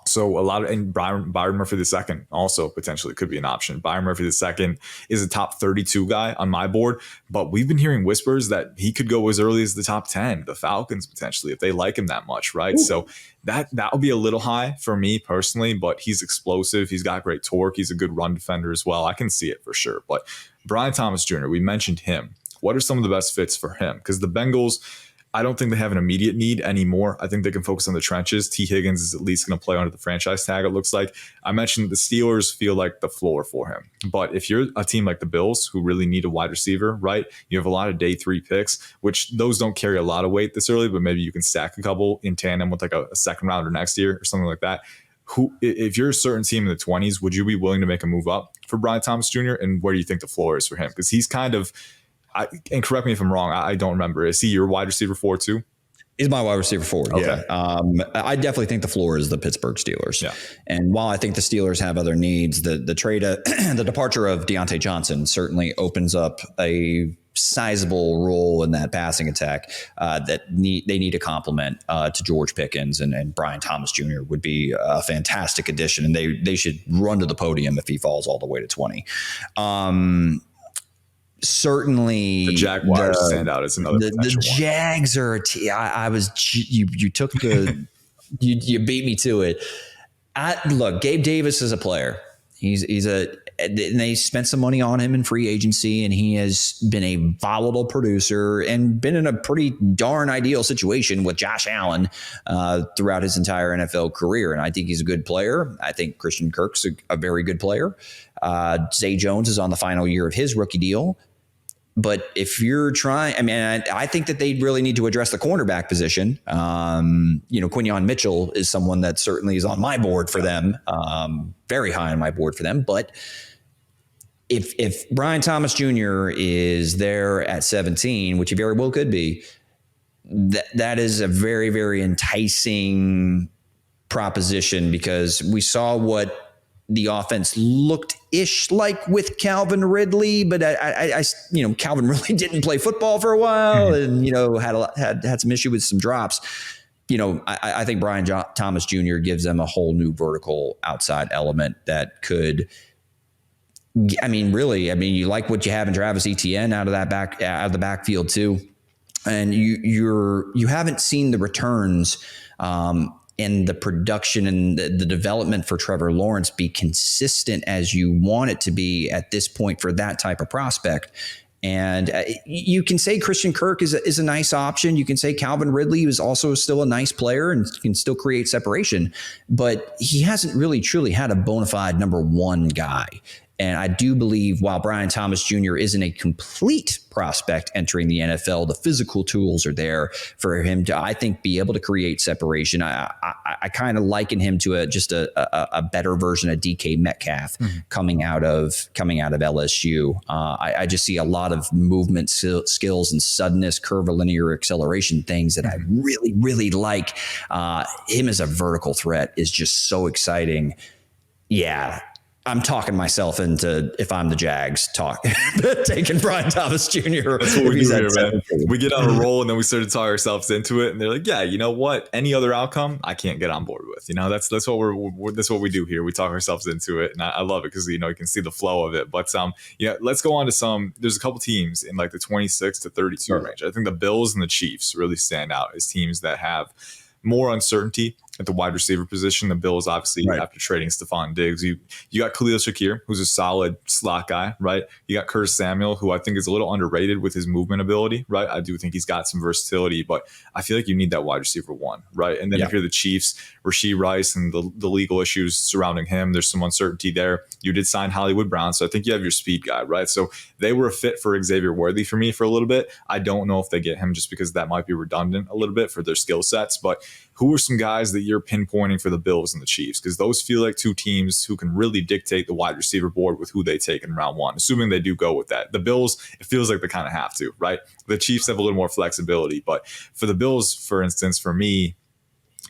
Speaker 1: So and Byron Murphy II also potentially could be an option. Byron Murphy II is a top 32 guy on my board, but we've been hearing whispers that he could go as early as the top 10, the Falcons potentially, if they like him that much, right? Ooh. So that would be a little high for me personally, but he's explosive. He's got great torque. He's a good run defender as well. I can see it for sure. But Brian Thomas Jr., we mentioned him. What are some of the best fits for him? Because the Bengals, I don't think they have an immediate need anymore. I think they can focus on the trenches. T. Higgins is at least going to play under the franchise tag, it looks like. I mentioned the Steelers feel like the floor for him. But if you're a team like the Bills who really need a wide receiver, right? You have a lot of day 3 picks, which those don't carry a lot of weight this early, but maybe you can stack a couple in tandem with like a second rounder next year or something like that. If you're a certain team in the 20s, would you be willing to make a move up for Brian Thomas Jr.? And where do you think the floor is for him? Because he's kind of... and correct me if I'm wrong, I don't remember. Is he your wide receiver 4 too?
Speaker 2: He's my wide receiver 4.
Speaker 1: Okay.
Speaker 2: Yeah. I definitely think the floor is the Pittsburgh Steelers.
Speaker 1: Yeah.
Speaker 2: And while I think the Steelers have other needs, the departure of Deontay Johnson certainly opens up a sizable role in that passing attack that they need to complement to George Pickens, and Brian Thomas Jr. would be a fantastic addition, and they should run to the podium if he falls all the way to 20. Certainly
Speaker 1: the Jaguars stand out as another
Speaker 2: the Jags are you took the you beat me to it. Look, Gabe Davis is a player. And they spent some money on him in free agency, and he has been a volatile producer and been in a pretty darn ideal situation with Josh Allen throughout his entire NFL career. And I think he's a good player. I think Christian Kirk's a very good player. Zay Jones is on the final year of his rookie deal. But if you're trying, I think that they really need to address the cornerback position. Quinyon Mitchell is someone that certainly is on my board for them, very high on my board for them. But if Brian Thomas Jr. is there at 17, which he very well could be, that is a very, very enticing proposition, because we saw what the offense looked ish like with Calvin Ridley, but I Calvin really didn't play football for a while, and had some issue with some drops. I think Brian Thomas Jr. gives them a whole new vertical outside element that could. You like what you have in Travis Etienne out of the backfield too, and you haven't seen the returns. And the production and the development for Trevor Lawrence be consistent as you want it to be at this point for that type of prospect. And you can say Christian Kirk is a nice option. You can say Calvin Ridley is also still a nice player and can still create separation, but he hasn't really truly had a bona fide number one guy. And I do believe while Brian Thomas Jr. isn't a complete prospect entering the NFL, the physical tools are there for him to, I think, be able to create separation. I kind of liken him to a better version of DK Metcalf coming out of LSU. I just see a lot of movement skills and suddenness, curvilinear acceleration, things that I really, really like. Him as a vertical threat is just so exciting. Yeah. I'm talking myself into, if I'm the Jags, taking Brian Thomas Jr.
Speaker 1: That's what we do here, man. We get on a roll and then we start to talk ourselves into it, and they're like, "Yeah, you know what? Any other outcome, I can't get on board with." That's what we do here. We talk ourselves into it, and I love it because you can see the flow of it. But let's go on to some. There's a couple teams in like the 26 to 32 range. I think the Bills and the Chiefs really stand out as teams that have more uncertainty at the wide receiver position. The Bills, obviously,
Speaker 2: Right.
Speaker 1: after trading Stephon Diggs, you got Khalil Shakir, who's a solid slot guy, right? You got Curtis Samuel, who I think is a little underrated with his movement ability, right? I do think he's got some versatility, but I feel like you need that wide receiver one, right? And then if you're the Chiefs, Rashee Rice and the legal issues surrounding him, there's some uncertainty there. You did sign Hollywood Brown, so I think you have your speed guy, right? So they were a fit for Xavier Worthy for me for a little bit. I don't know if they get him just because that might be redundant a little bit for their skill sets, but who are some guys that you're pinpointing for the Bills and the Chiefs? Because those feel like two teams who can really dictate the wide receiver board with who they take in round one, assuming they do go with that. The Bills, it feels like they kind of have to, right? The Chiefs have a little more flexibility, but for the Bills, for instance, for me,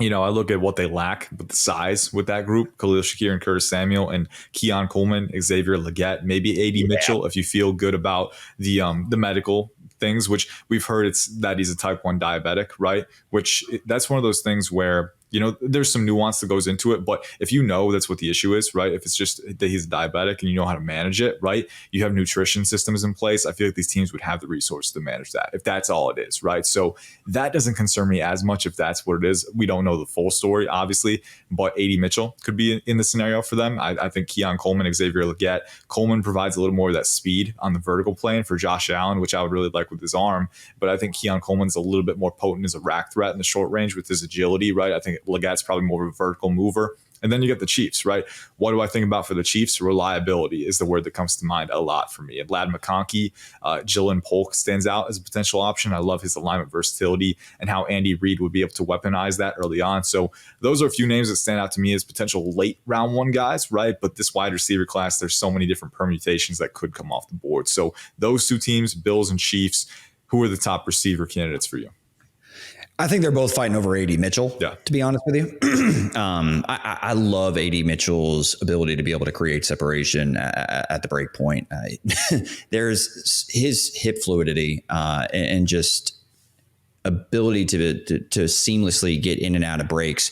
Speaker 1: I look at what they lack with the size with that group: Khalil Shakir and Curtis Samuel and Keon Coleman, Xavier Legette, maybe A.D. Mitchell, if you feel good about the medical things, which we've heard that he's a type 1 diabetic, right? Which that's one of those things where, there's some nuance that goes into it, but if that's what the issue is, right? If it's just that he's a diabetic and you know how to manage it, right? You have nutrition systems in place. I feel like these teams would have the resources to manage that if that's all it is, right? So that doesn't concern me as much if that's what it is. We don't know the full story, obviously, but A.D. Mitchell could be in the scenario for them. I think Keon Coleman, Xavier Legette. Coleman provides a little more of that speed on the vertical plane for Josh Allen, which I would really like with his arm, but I think Keon Coleman's a little bit more potent as a rack threat in the short range with his agility, right? I think Legatte's probably more of a vertical mover. And then you get the Chiefs, right? What do I think about for the Chiefs? Reliability is the word that comes to mind a lot for me. And Ladd McConkey, Jalen Polk stands out as a potential option. I love his alignment versatility and how Andy Reid would be able to weaponize that early on. So those are a few names that stand out to me as potential late round one guys, right? But this wide receiver class, there's so many different permutations that could come off the board. So those two teams, Bills and Chiefs, who are the top receiver candidates for you?
Speaker 2: I think they're both fighting over A.D. Mitchell, to be honest with you. I love A.D. Mitchell's ability to be able to create separation at the break point. There's his hip fluidity and just ability to seamlessly get in and out of breaks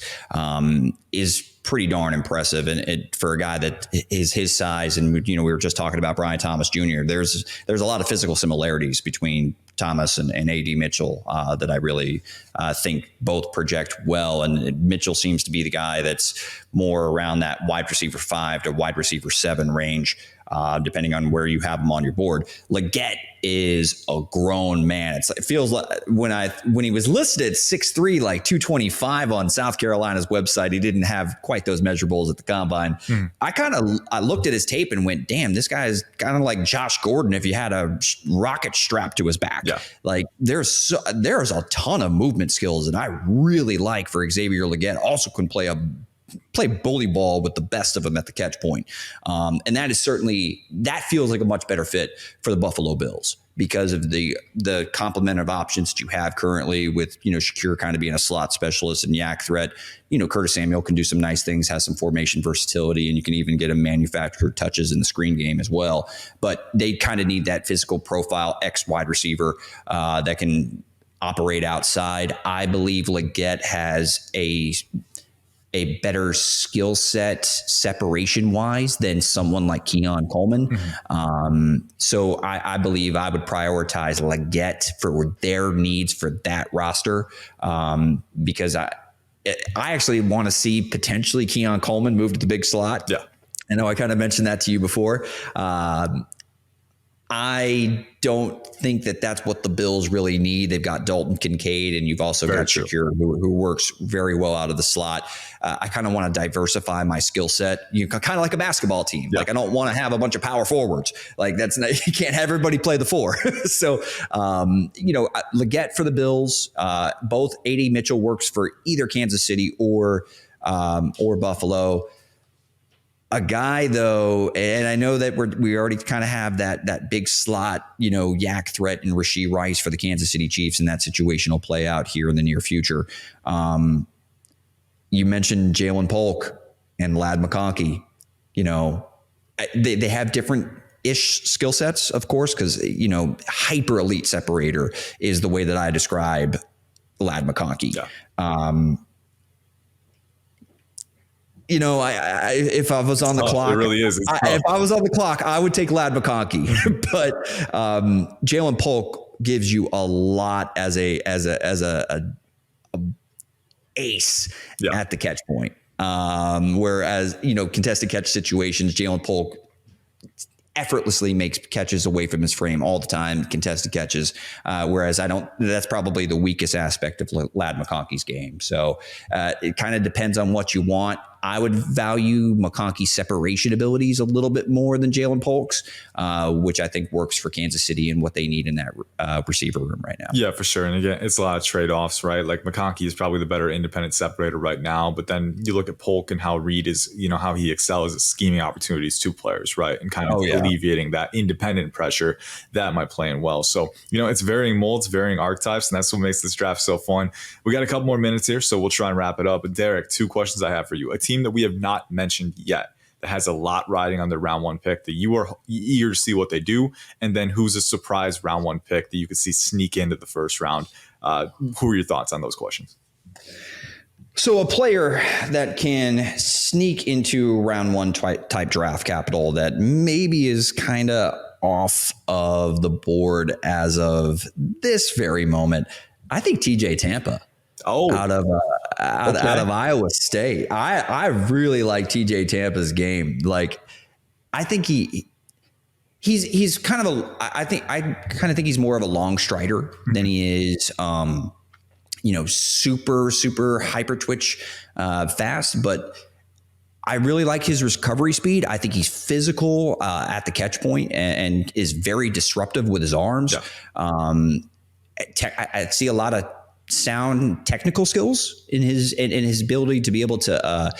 Speaker 2: is pretty darn impressive. And for a guy that is his size, and we were just talking about Brian Thomas Jr., there's a lot of physical similarities between Thomas and A.D. Mitchell that I really think both project well. And Mitchell seems to be the guy that's more around that wide receiver 5 to wide receiver 7 range, depending on where you have him on your board. Legette is a grown man. It feels like when he was listed at 6'3", like 225 on South Carolina's website, he didn't have quite those measurables at the combine. I looked at his tape and went, damn, this guy is kind of like Josh Gordon if you had a rocket strapped to his back. Yeah. Like there's a ton of movement skills that I really like for Xavier Legette. Also can play bully ball with the best of them at the catch point. And that feels like a much better fit for the Buffalo Bills because of the complement of options that you have currently with, Shakir kind of being a slot specialist and yak threat. Curtis Samuel can do some nice things, has some formation versatility, and you can even get him manufactured touches in the screen game as well. But they kind of need that physical profile X wide receiver that can operate outside. I believe Legette has a better skill set separation wise than someone like Keon Coleman. So I believe I would prioritize Legette for their needs for that roster because I actually want to see potentially Keon Coleman move to the big slot. Yeah. I know I kind of mentioned that to you before. I don't think that that's what the Bills really need. They've got Dalton Kincaid, and you've also got Shakir, who works very well out of the slot. I kind of want to diversify my skill set. Kind of like a basketball team. Like I don't want to have a bunch of power forwards. Like you can't have everybody play the 4. So, Legette for the Bills. Both A.D. Mitchell works for either Kansas City or Buffalo. A guy, though, and I know that we already kind of have that big slot, yak threat in Rashee Rice for the Kansas City Chiefs, and that situation will play out here in the near future. You mentioned Jalen Polk and Ladd McConkey. They have different-ish skill sets, of course, because, hyper elite separator is the way that I describe Ladd McConkey. Yeah. If I was on the clock,
Speaker 1: it really is.
Speaker 2: If I was on the clock, I would take Ladd McConkey. But Jalen Polk gives you a lot as a ace at the catch point. Whereas, contested catch situations, Jalen Polk effortlessly makes catches away from his frame all the time, contested catches. Whereas that's probably the weakest aspect of Ladd McConkey's game. So it kind of depends on what you want. I would value McConkey's separation abilities a little bit more than Jalen Polk's, which I think works for Kansas City and what they need in that receiver room right now.
Speaker 1: Yeah, for sure. And again, it's a lot of trade-offs, right? Like McConkey is probably the better independent separator right now, but then you look at Polk and how Reed is, how he excels at scheming opportunities to players, right? And kind of alleviating that independent pressure that might play in well. So, it's varying molds, varying archetypes, and that's what makes this draft so fun. We got a couple more minutes here, so we'll try and wrap it up. But Derek, 2 questions I have for you. A team that we have not mentioned yet that has a lot riding on their round 1 pick that you are eager to see what they do, and then who's a surprise round 1 pick that you could see sneak into the first round. Who are your thoughts on those questions?
Speaker 2: So a player that can sneak into round 1 type draft capital that maybe is kind of off of the board as of this very moment, I think TJ Tampa. Out of Iowa State. I really like TJ Tampa's game. Like, I think he's kind of I kind of think he's more of a long strider than he is super hyper twitch fast, but I really like his recovery speed. I think he's physical at the catch point and is very disruptive with his arms. Yeah. I see a lot of sound technical skills in his ability to be able to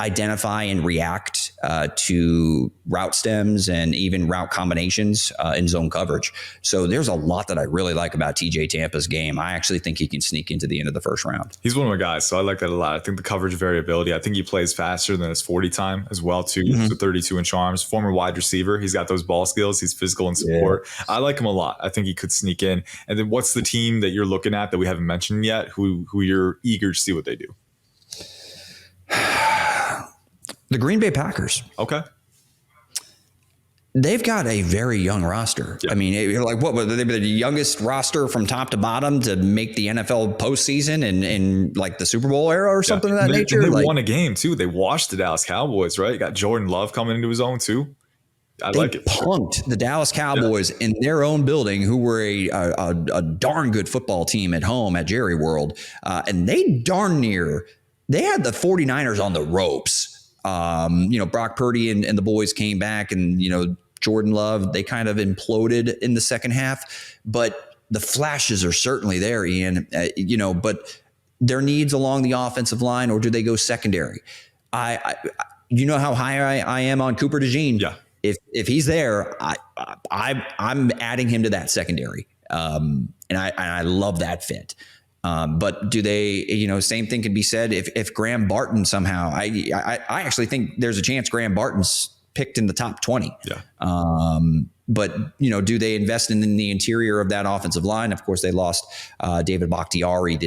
Speaker 2: identify and react to route stems and even route combinations in zone coverage. So there's a lot that I really like about TJ Tampa's game. I actually think he can sneak into the end of the first round.
Speaker 1: He's one of my guys, so I like that a lot. I think the coverage variability. I think he plays faster than his 40 time as well too. So 32-inch arms. Former wide receiver. He's got those ball skills. He's physical and support. Yeah. I like him a lot. I think he could sneak in. And then what's the team that you're looking at that we haven't mentioned yet? Who you're eager to see what they do?
Speaker 2: The Green Bay Packers.
Speaker 1: Okay.
Speaker 2: They've got a very young roster. Yeah. I mean, you're like, what? They were the youngest roster from top to bottom to make the NFL postseason in like the Super Bowl era or something of that nature.
Speaker 1: They won a game too. They washed the Dallas Cowboys, right? You got Jordan Love coming into his own too.
Speaker 2: They like it. Punked the Dallas Cowboys in their own building, who were a darn good football team at home at Jerry World, and they had the 49ers on the ropes. Brock Purdy and the boys came back, and Jordan Love, they kind of imploded in the second half, but the flashes are certainly there, Ian. But their needs along the offensive line, or do they go secondary? How high I am on Cooper DeJean. Yeah. If he's there, I'm adding him to that secondary, and I love that fit. But do they, same thing can be said if Graham Barton somehow, I actually think there's a chance Graham Barton's picked in the top 20. Yeah. But do they invest in the interior of that offensive line? Of course, they lost David Bakhtiari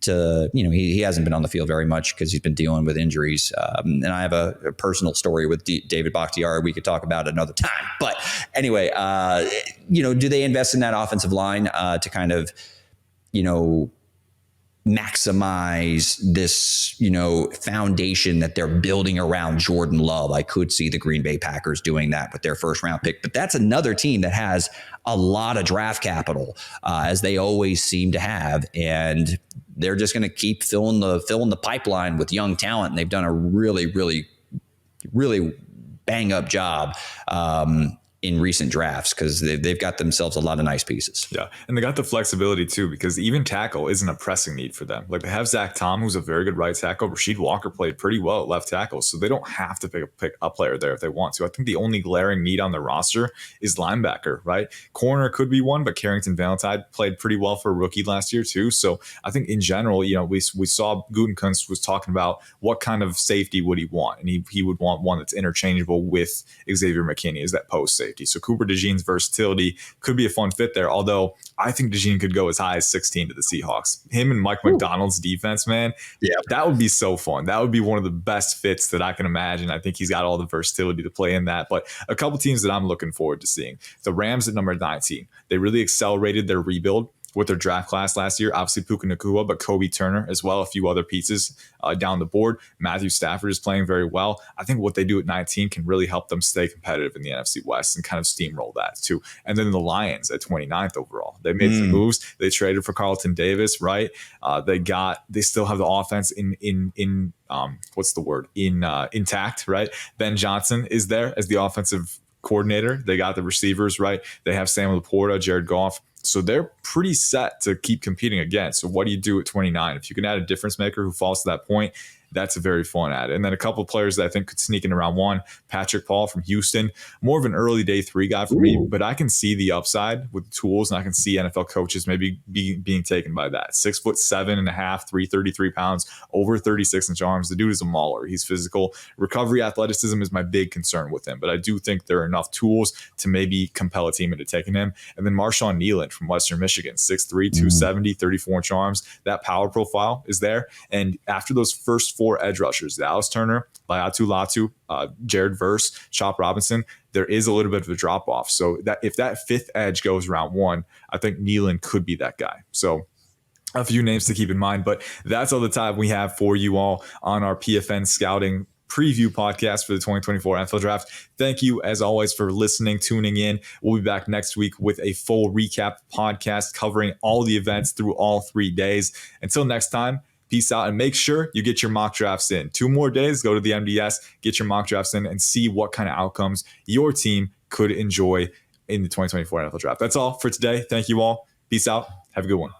Speaker 2: he hasn't been on the field very much because he's been dealing with injuries. And I have a personal story with David Bakhtiari we could talk about another time. But anyway, do they invest in that offensive line to kind of, maximize this, foundation that they're building around Jordan Love? I could see the Green Bay Packers doing that with their first round pick, but that's another team that has a lot of draft capital, as they always seem to have. And they're just going to keep filling the pipeline with young talent. And they've done a really, really, really bang up job, in recent drafts, because they've got themselves a lot of nice pieces. Yeah. And they got the flexibility too, because even tackle isn't a pressing need for them. Like, they have Zach Tom, who's a very good right tackle. Rasheed Walker played pretty well at left tackle, so they don't have to pick a player there if they want to. I think the only glaring need on their roster is linebacker, right? Corner could be one, but Carrington Valentine played pretty well for a rookie last year too. So I think in general, we saw Gutekunst was talking about what kind of safety would he want, and he would want one that's interchangeable with Xavier McKinney as that post safety. So Cooper DeJean's versatility could be a fun fit there. Although I think DeJean could go as high as 16 to the Seahawks. Him and Mike McDonald's defense, man, that would be so fun. That would be one of the best fits that I can imagine. I think he's got all the versatility to play in that. But a couple teams that I'm looking forward to seeing. The Rams at number 19. They really accelerated their rebuild
Speaker 1: with their draft class last year. Obviously Puka Nacua, but Kobe Turner as well, a few other pieces down the board. Matthew Stafford is playing very well. I think what they do at 19 can really help them stay competitive in the NFC West and kind of steamroll that too. And then the Lions at 29th overall. They made some moves. They traded for Carlton Davis, right? They still have the offense in what's the word? Intact, right? Ben Johnson is there as the offensive coordinator. They got the receivers, right? They have Samuel Laporta, Jared Goff. So they're pretty set to keep competing again. So what do you do at 29? If you can add a difference maker who falls to that point, that's a very fun add. And then a couple of players that I think could sneak in around one, Patrick Paul from Houston, more of an early day 3 guy for me, but I can see the upside with the tools, and I can see NFL coaches maybe being taken by that. 6'7.5", 333 pounds, over 36-inch arms. The dude is a mauler. He's physical. Recovery athleticism is my big concern with him, but I do think there are enough tools to maybe compel a team into taking him. And then Marshawn Nealand from Western Michigan, 6'3", 270, 34-inch arms. That power profile is there. And after those first 4 edge rushers, Dallas Turner, Laiatu Latu, Jared Verse, Chop Robinson, there is a little bit of a drop off. So that if that 5th edge goes round 1, I think Nealand could be that guy. So a few names to keep in mind, but that's all the time we have for you all on our PFN Scouting preview podcast for the 2024 NFL Draft. Thank you, as always, for listening, tuning in. We'll be back next week with a full recap podcast covering all the events through all 3 days. Until next time, peace out, and make sure you get your mock drafts in. 2 more days, go to the MDS, get your mock drafts in, and see what kind of outcomes your team could enjoy in the 2024 NFL Draft. That's all for today. Thank you all. Peace out. Have a good one.